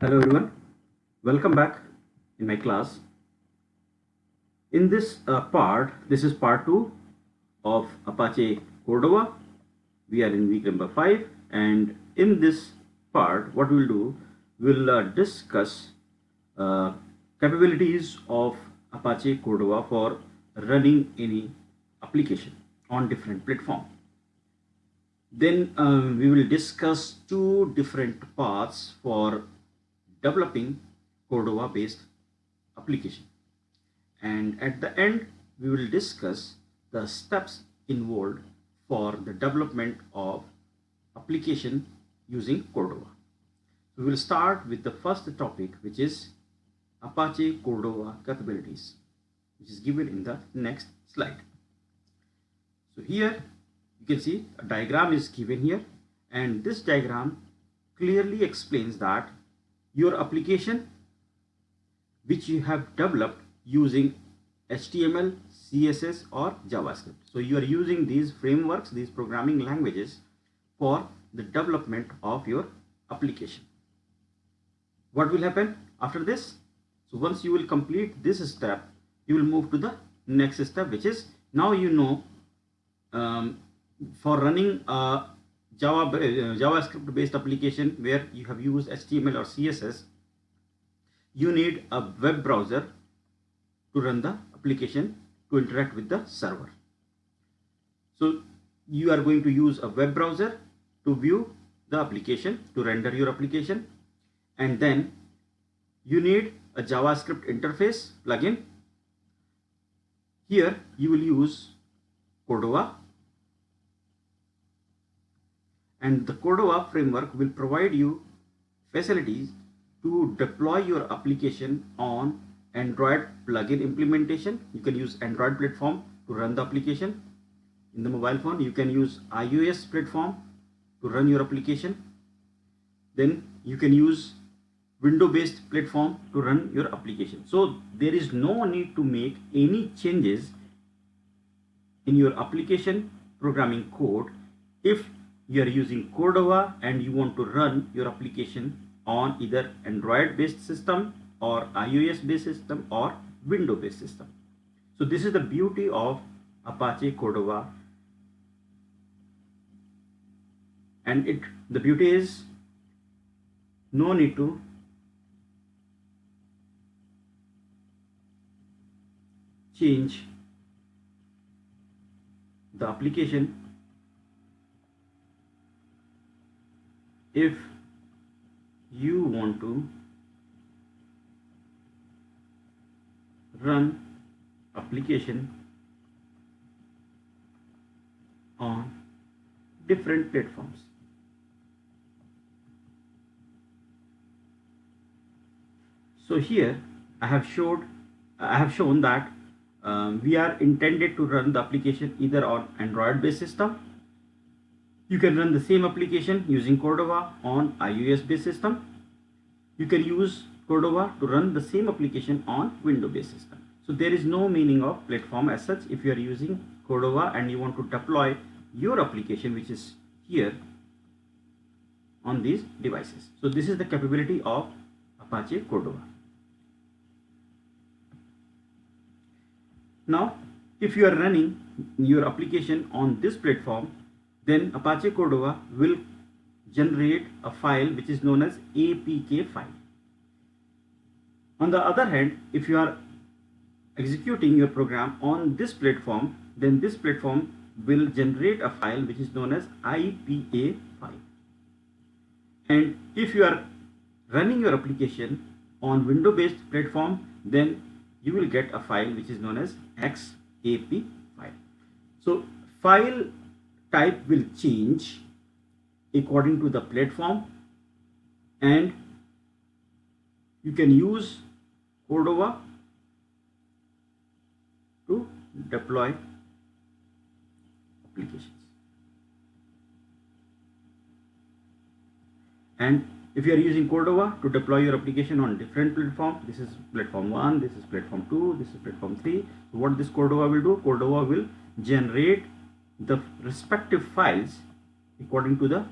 Hello everyone, welcome back in my class. In this this is part 2 of Apache Cordova. We are in week number 5, and in this part what we'll do, we'll discuss uh, capabilities of Apache Cordova for running any application on different platform. Then we will discuss two different paths for developing Cordova based application. And at the end, we will discuss the steps involved for the development of application using Cordova. We will start with the first topic, which is Apache Cordova capabilities, which is given in the next slide. So here you can see a diagram is given here, and this diagram clearly explains that your application which you have developed using HTML, CSS or JavaScript. So you are using these frameworks, these programming languages for the development of your application. What will happen after this? So once you will complete this step, you will move to the next step, which is now you know for running a JavaScript based application where you have used HTML or CSS, you need a web browser to run the application to interact with the server. So you are going to use a web browser to view the application, to render your application, and then you need a JavaScript interface plugin. Here you will use Cordova, and the Cordova framework will provide you facilities to deploy your application on Android plugin implementation. You can use Android platform to run the application. In the mobile phone, you can use iOS platform to run your application. Then you can use Windows based platform to run your application. So there is no need to make any changes in your application programming code if you are using Cordova and you want to run your application on either Android based system or iOS based system or Windows based system. So this is the beauty of Apache Cordova, and the beauty is no need to change the application if you want to run application on different platforms. So here I have shown that we are intended to run the application either on Android based system. You can run the same application using Cordova on iOS based system. You can use Cordova to run the same application on Windows based system. So there is no meaning of platform as such if you are using Cordova and you want to deploy your application, which is here, on these devices. So this is the capability of Apache Cordova. Now if you are running your application on this platform, then Apache Cordova will generate a file which is known as APK file. On the other hand, if you are executing your program on this platform, then this platform will generate a file which is known as IPA file. And if you are running your application on Windows based platform, then you will get a file which is known as XAP file. So file type will change according to the platform, and you can use Cordova to deploy applications. And if you are using Cordova to deploy your application on different platforms, this is platform 1, this is platform 2, this is platform 3. So what this Cordova will do? Cordova will generate the respective files according to the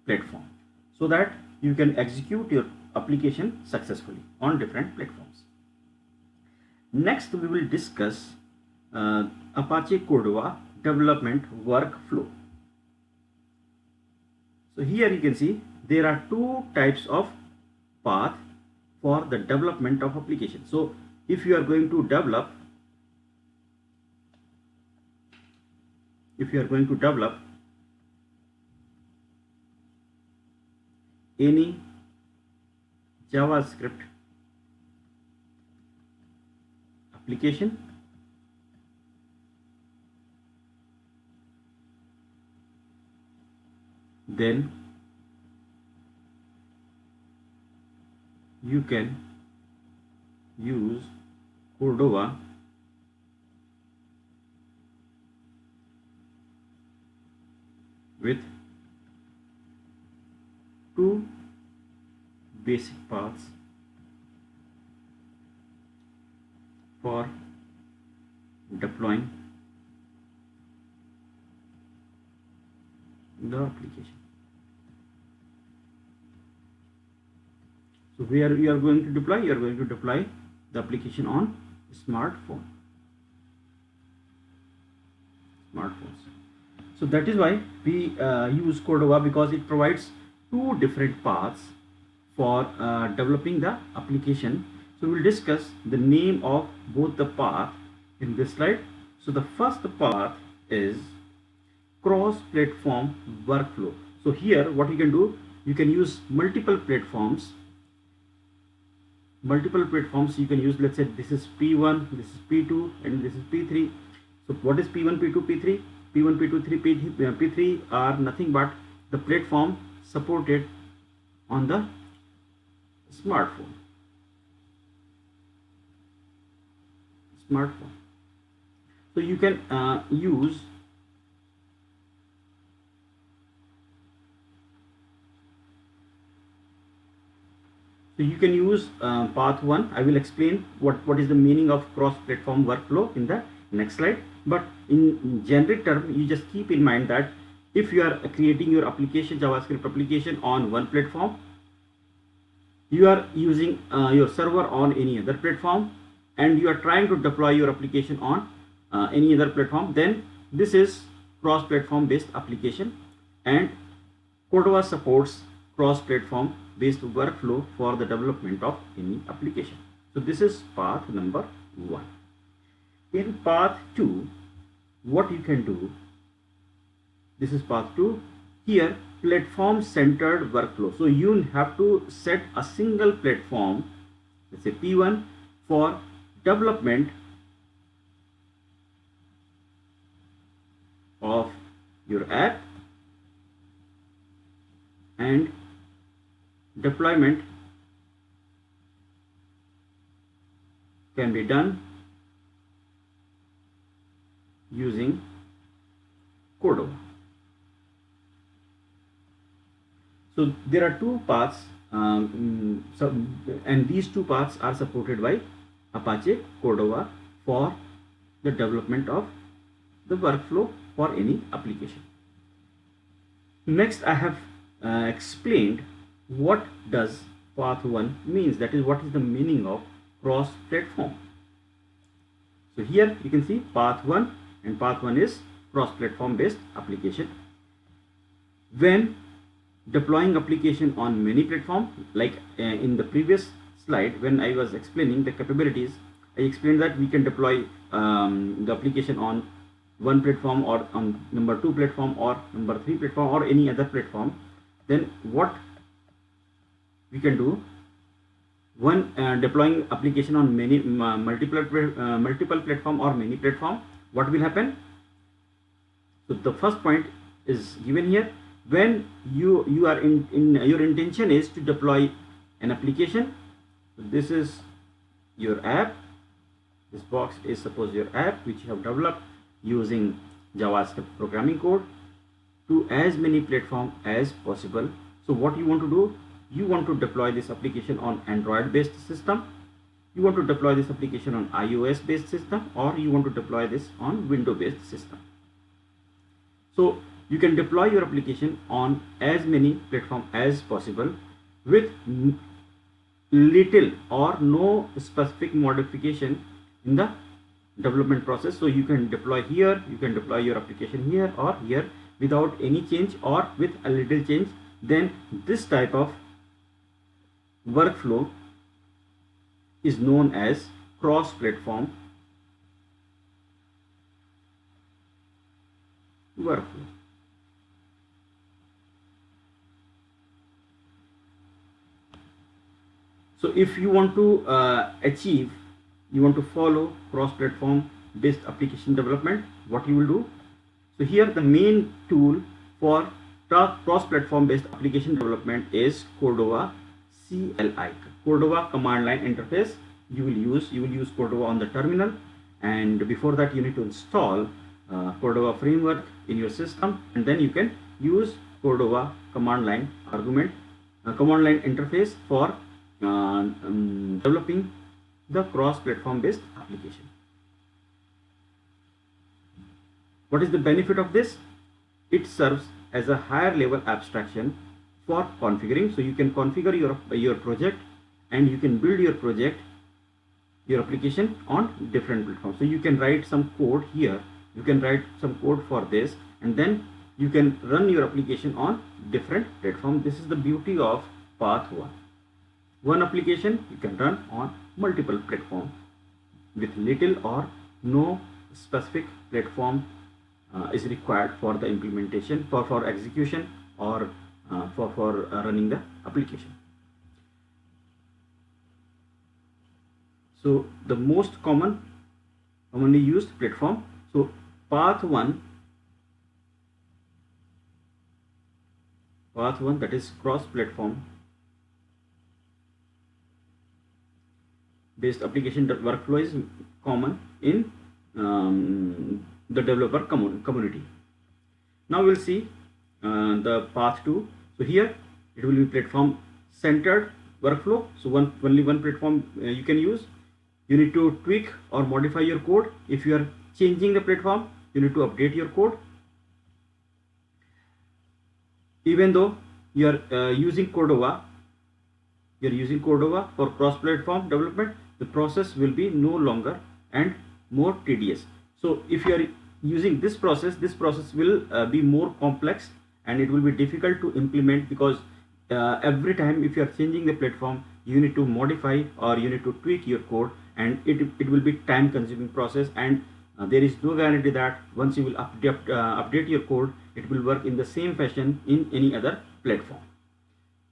platform, so that you can execute your application successfully on different platforms. Next, we will discuss Apache Cordova development workflow. So here you can see there are two types of path for the development of application. So if you are going to develop any JavaScript application, then you can use Cordova with two basic paths for deploying the application. So where you are going to deploy? You are going to deploy the application on smartphones. So that is why we use Cordova, because it provides two different paths for developing the application. So we will discuss the name of both the path in this slide. So the first path is cross-platform workflow. So here what you can do, you can use multiple platforms. You can use, let's say this is P1, this is P2, and this is P3. So what is P1, P2, P3? P1, P2, P3 are nothing but the platform supported on the smartphone. So you can use path 1. I will explain what is the meaning of cross-platform workflow in the next slide. But in generic term, you just keep in mind that if you are creating your application, JavaScript application on one platform, you are using your server on any other platform, and you are trying to deploy your application on any other platform, then this is cross-platform based application, and Cordova supports cross-platform based workflow for the development of any application. So this is path number 1. In path 2, what you can do, this is path 2. Here, platform centered workflow. So you have to set a single platform, let's say P1, for development of your app and deployment can be done using Cordova. So there are two paths, and these two paths are supported by Apache Cordova for the development of the workflow for any application. Next, I have explained what does path 1 means, that is what is the meaning of cross-platform. So here you can see path 1, and path 1 is cross-platform based application. When deploying application on many platforms, like in the previous slide when I was explaining the capabilities, I explained that we can deploy the application on one platform, or on number 2 platform, or number 3 platform, or any other platform. Then what we can do, when deploying application on many multiple platform or many platform, what will happen? So the first point is given here. When you are in your intention is to deploy an application, so this is your app, this box is suppose your app which you have developed using JavaScript programming code to as many platforms as possible. So what you want to do, you want to deploy this application on Android based system, you want to deploy this application on iOS based system, or you want to deploy this on Windows based system. So you can deploy your application on as many platforms as possible with little or no specific modification in the development process. So you can deploy here, you can deploy your application here or here without any change or with a little change. Then this type of workflow is known as cross-platform workflow. So if you want to you want to follow cross-platform based application development, what you will do? So here the main tool for cross-platform based application development is Cordova CLI, Cordova command line interface. You will use Cordova on the terminal, and before that you need to install Cordova framework in your system, and then you can use Cordova command line command line interface for developing the cross-platform based application. What is the benefit of this? It serves as a higher level abstraction for configuring. So you can configure your project, and you can build your project, your application on different platforms. So you can write some code here, you can write some code for this, and then you can run your application on different platforms. This is the beauty of path one. One application you can run on multiple platforms with little or no specific platform is required for the implementation, for execution, or for running the application. So the most commonly used platform. So path one, that is cross-platform based application workflow is common in the developer community. Now we'll see the path 2. So here it will be platform centered workflow. So only one platform you can use. You need to tweak or modify your code. If you are changing the platform, you need to update your code. Even though you are using Cordova, for cross-platform development, the process will be no longer and more tedious. So if you are using this process will be more complex, and it will be difficult to implement, because every time if you are changing the platform, you need to modify or you need to tweak your code, and it will be time consuming process, and there is no guarantee that once you will update your code, it will work in the same fashion in any other platform.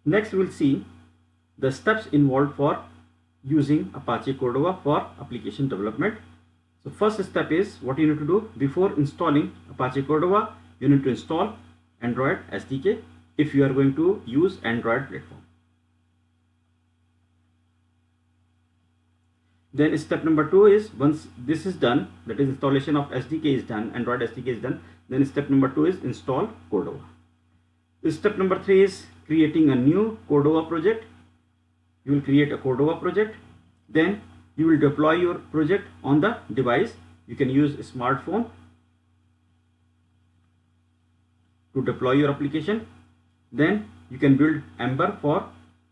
Next we will see the steps involved for using Apache Cordova for application development. So first step is, what you need to do before installing Apache Cordova, you need to install Android SDK if you are going to use Android platform. Then step number 2 is, once this is done, that is installation of SDK is done, Android SDK is done, then step number 2 is install Cordova. Step number 3 is creating a new Cordova project. You will create a Cordova project, then you will deploy your project on the device. You can use a smartphone to deploy your application. Then you can build Ember for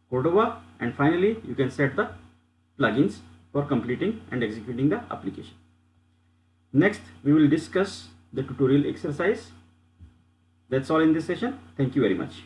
Cordova, and finally you can set the plugins for completing and executing the application. Next we will discuss the tutorial exercise. That's all in this session. Thank you very much.